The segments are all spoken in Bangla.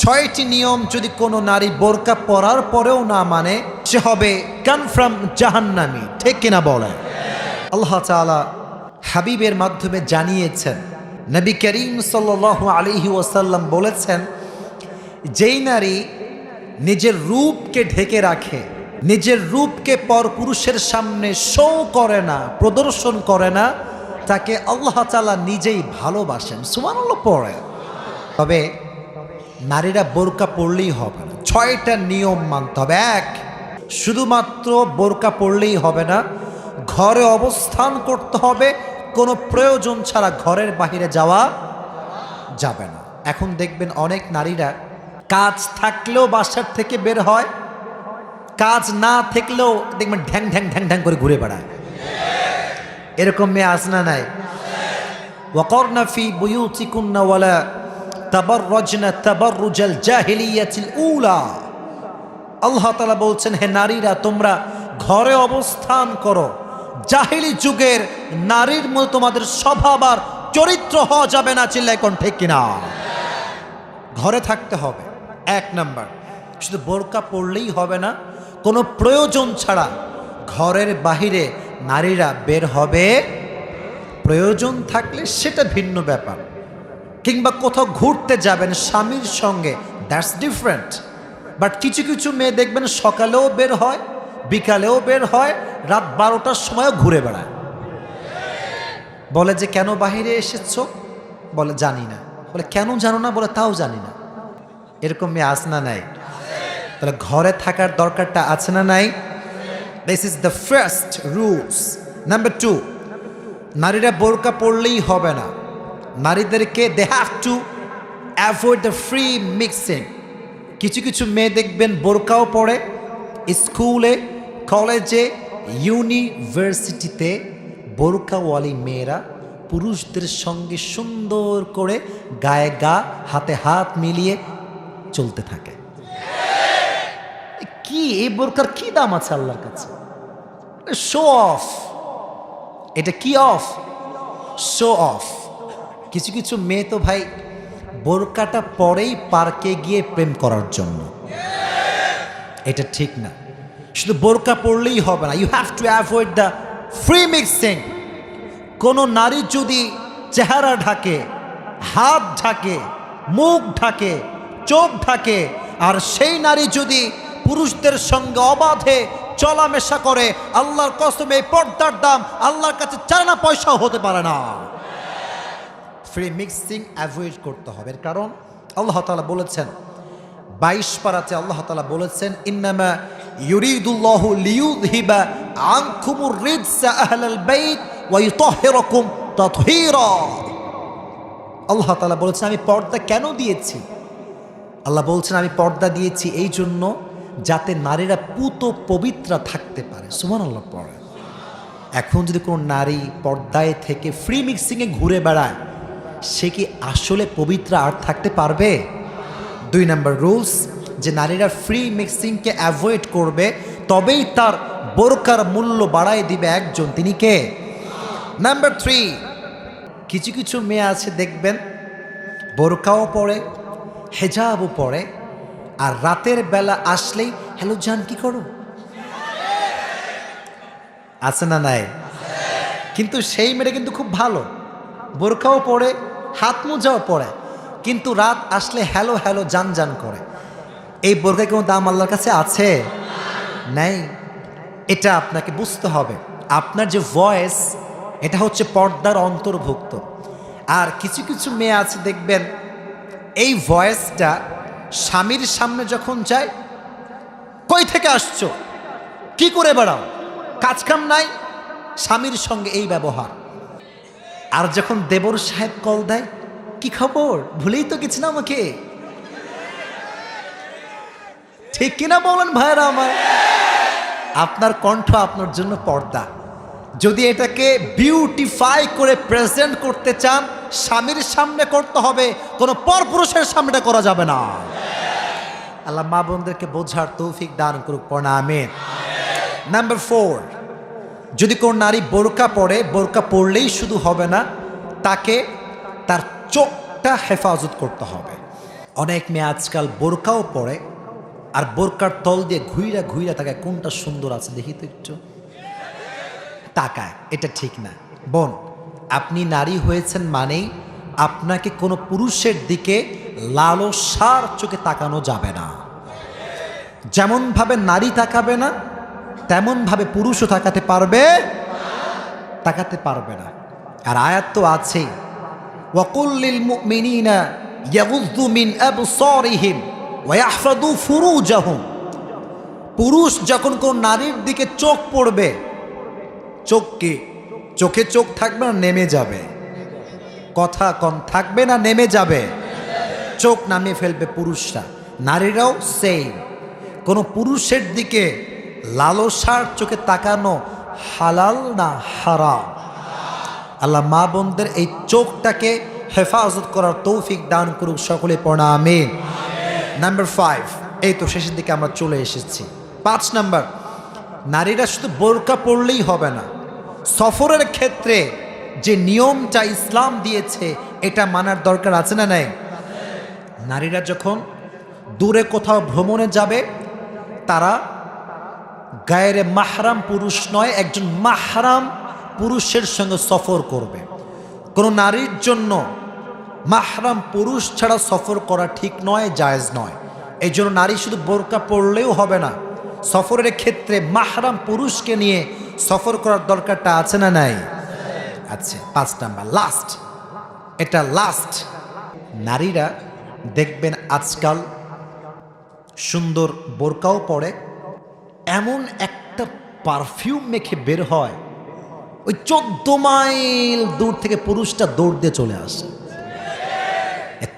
6টি নিয়ম যদি কোনো নারী বোরকা পরার পরেও না মানে সে হবে কনফার্ম জাহান্নামী। ঠিক কিনা বলে? আল্লাহ তাআলা হাবিবের মাধ্যমে জানিয়েছেন, নবী করিম সাল্লাল্লাহু আলাইহি ওয়াসাল্লাম বলেছেন, যেই নারী নিজের রূপকে ঢেকে রাখে, নিজের রূপকে পরপুরুষের সামনে শো করে না, প্রদর্শন করে না, তাকে আল্লাহ তাআলা নিজেই ভালোবাসেন। সুবহানাল্লাহ পড়ে। তবে নারীরা বোরকা পরলেই হবে না, 6টা নিয়ম মানতে হবে। 1, শুধুমাত্র বোরকা পরলেই হবে না, ঘরে অবস্থান করতে হবে, কোনো প্রয়োজন ছাড়া ঘরের বাইরে যাওয়া যাবে না। এখন দেখবেন অনেক নারীরা কাজ থাকলেও বাসার থেকে বের হয়, কাজ না থাকলেও দেখবেন ঢ্যাং ঢ্যাং ঢ্যাং ঢ্যাং করে ঘুরে বেড়ায়। এরকম মেয়ে আছে না নাই? ওয়াকরনা ফি বুয়ুতিকুন্না ওয়ালা তাবাররাজনা তাবাররুজাল জাহিলিয়াতিল উলা। আল্লাহ তাআলা বলছেন, হে নারীরা, তোমরা ঘরে অবস্থান করো। জাহিলি যুগের নারীর মতো তোমাদের স্বভাব আর চরিত্র হওয়া যাবে না। চিল্লায় কোন ঠিক কিনা? ঘরে থাকতে হবে 1 নাম্বার। শুধু বোরকা পরলেই হবে না, কোনো প্রয়োজন ছাড়া ঘরের বাহিরে নারীরা বের হবে। প্রয়োজন থাকলে সেটা ভিন্ন ব্যাপার, কিংবা কোথাও ঘুরতে যাবেন স্বামীর সঙ্গে, দ্যাটস ডিফারেন্ট। বাট কিছু কিছু মেয়ে দেখবেন সকালেও বের হয়, বিকালেও বের হয়, রাত 12টার সময়ও ঘুরে বেড়ায়। বলে যে কেন বাহিরে এসেছো? বলে জানি না। বলে কেন জানো না? বলে তাও জানি না। এরকম মেয়ে আছে না নাই? তাহলে ঘরে থাকার দরকারটা আছে না নাই? This is the first rules. Number 2, নারীরা বোরকা পরলেই হবে না। নারীদেরকে they have to avoid the free mixing. কিছু কিছু মেয়ে দেখবেন বোরকাও পরে, স্কুলে, কলেজে, ইউনিভার্সিটিতে বোরকাওয়ালি মেয়েরা পুরুষদের সঙ্গে সুন্দর করে গায়ে গা, হাতে হাত মিলিয়ে চলতে থাকে। কি এই বোরকার কি দাম আছে আল্লাহর কাছে? Show off. এটা কি অফ? Show off. কিছু কিছু মেয়ে তো ভাই বোরকাটা পরেই পার্কে গিয়ে প্রেম করার জন্য। এটা ঠিক না। শুধু বোরকা পরলেই হবে না, you have to avoid the free mixing. কোনো নারী যদি চেহারা ঢাকে, হাত ঢাকে, মুখ ঢাকে, চোখ ঢাকে, আর সেই নারী যদি পুরুষদের সঙ্গে অবাধে চলামেশা করে, আল্লাহর কসম এই পর্দার দাম আল্লাহর কাছে 4 আনা পয়সাও হতে পারে না। ফ্রি মিক্সিং অ্যাভয়েড করতে হবে। কারণ আল্লাহ তাআলা বলেছেন 22 পারাতে আল্লাহ তাআলা বলেছেন, ইন্নামা ইউরিদুল্লাহু লিইউযহিবা আনকুমুর রিজসা আহলাল বাইত ওয়া ইউতাহহিরাকুম তাতহীরা। আল্লাহ তাআলা বলেছেন, আমি পর্দা কেন দিয়েছি? আল্লাহ বলছেন, আমি পর্দা দিয়েছি এই জন্য যাতে নারীরা পুত পবিত্র থাকতে পারে। সুবহানাল্লাহ পড়ে। এখন যদি কোনো নারী পর্দায় থেকে ফ্রি মিক্সিংয়ে ঘুরে বেড়ায়, সে কি আসলে পবিত্র আর থাকতে পারবে? 2 নাম্বার রুলস, যে নারীরা ফ্রি মিক্সিংকে অ্যাভয়েড করবে, তবেই তার বোরকার মূল্য বাড়ায় দিবে একজন, তিনি কে? নাম্বার 3, কিছু কিছু মেয়ে আছে দেখবেন বোরকাও পরে, হেজাবও পরে, আর রাতের বেলা আসলেই হ্যালো জান কি করো? আছে না নাই? কিন্তু সেই মেয়েটা কিন্তু খুব ভালো, বোরকাও পরে, হাত মোজাও পরে, কিন্তু রাত আসলে হ্যালো হ্যালো জান জান করে। এই বোরকায় কোনো দাম আল্লাহর কাছে আছে? নাই। এটা আপনাকে বুঝতে হবে। আপনার যে ভয়েস, এটা হচ্ছে পর্দার অন্তর্ভুক্ত। আর কিছু কিছু মেয়ে আছে দেখবেন এই ভয়েসটা স্বামীর সামনে যখন যায়, কই থেকে আসছো, কি করে বেড়াও, কাজকাম নাই, স্বামীর সঙ্গে এই ব্যবহার। আর যখন দেবর সাহেব কল দেয়, কি খবর, ভুলেই তো গেছি না আমাকে। ঠিক কিনা বলেন ভাইরা আমার? আপনার কণ্ঠ আপনার জন্য পর্দা। যদি এটাকে বিউটিফাই করে প্রেজেন্ট করতে চান, স্বামীর সামনে করতে হবে, কোনো পরপুরুষের সামনে করা যাবে না। আল্লাহ মা বোনদেরকে বোঝার তৌফিক দান করুক, পড়া আমিন। নাম্বার 4, যদি কোন নারী বোরকা পরে, বোরকা পরলেই শুধু হবে না, তাকে তার চোখটা হেফাজত করতে হবে। অনেক মেয়ে আজকাল বোরকাও পরে, আর বোরকার তল দিয়ে ঘুইরা ঘুইরা তাকায় কোনটা সুন্দর আছে দেখি তো একটু তাকায়। এটা ঠিক না বোন। আপনি নারী হয়েছেন মানেই আপনাকে কোনো পুরুষের দিকে লালসার চোখে তাকানো যাবে না। যেমনভাবে নারী তাকাবে না, তেমনভাবে পুরুষও তাকাতে পারবে না। আর আয়াত তো আছেই, ওয়াকুল লিল মুমিনিনা ইয়াগুযু মিন আবসারিহিম ওয়া ইয়াহফাযু ফুরুজাহুম। পুরুষ যখন কোন নারীর দিকে চোখ পড়বে, চোখে চোখ থাকবে না নেমে যাবে, কথা কম থাকবে না নেমে যাবে, চোখ নামিয়ে ফেলবে পুরুষরা। নারীরাও সেম। কোন পুরুষের দিকে লালসার চোখে তাকানো হালাল না হারাম? আল্লাহ মা বোনদের এই চোখটাকে হেফাজত করার তৌফিক দান করুক, সকলে পড়া আমিন। নাম্বার 5, এই তো শেষের দিকে আমরা চলে এসেছি। 5 নাম্বার, নারীরা শুধু বোরকা পরলেই হবে না, সফরের ক্ষেত্রে যে নিয়মটা ইসলাম দিয়েছে এটা মানার দরকার আছে না নাই? নারীরা যখন দূরে কোথাও ভ্রমণে যাবে, তারা গায়েরে মাহরাম পুরুষ নয়, একজন মাহরাম পুরুষের সঙ্গে সফর করবে। কোনো নারীর জন্য মাহরাম পুরুষ ছাড়া সফর করা ঠিক নয়, জায়েজ নয়। এই জন্য নারী শুধু বোরকা পরলেও হবে না, সফরের ক্ষেত্রে মাহরাম পুরুষকে নিয়ে সফর করার দরকারটা আছে না নাই? আচ্ছা, 5 নাম্বার লাস্ট, এটা লাস্ট। নারীরা দেখবেন আজকাল সুন্দর বোরকাও পরে, এমন একটা পারফিউম মেখে বের হয়, ওই 14 মাইল দূর থেকে পুরুষটা দৌড় দিয়ে চলে আসে।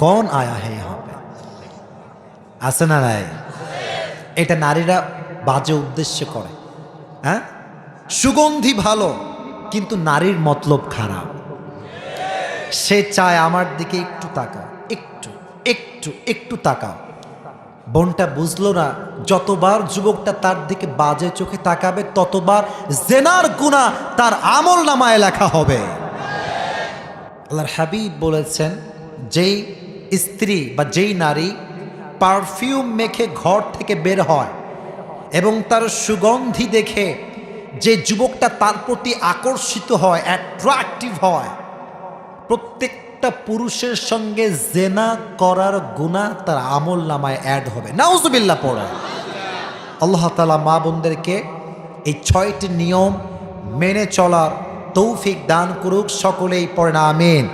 কোন আয়া হে হবে, আছে না নাই? এটা নারীরা বাজে উদ্দেশ্য করে। হ্যাঁ, সুগন্ধি ভালো কিন্তু নারীর মতলব খারাপ। সে চায় আমার দিকে একটু তাকাও, একটু তাকাও। বোনটা বুঝলো না, যতবার যুবকটা তার দিকে বাজে চোখে তাকাবে ততবার জেনার গুনাহ তার আমল নামায় লেখা হবে। আল্লাহর হাবিব বলেছেন, যেই স্ত্রী বা যেই নারী পারফিউম মেখে ঘর থেকে বের হয় এবং তার সুগন্ধি দেখে যে যুবকটা তার প্রতি আকর্ষিত হয়, অ্যাট্রাকটিভ হয়, প্রত্যেকটা পুরুষের সঙ্গে জেনা করার গুনাহ তার আমল নামায় অ্যাড হবে। নাউজুবিল্লাহ পড়ে। আল্লাহ তাআলা মা বোনদেরকে এই 6টি নিয়ম মেনে চলার তৌফিক দান করুক, সকলেই পড়ে না আমিন।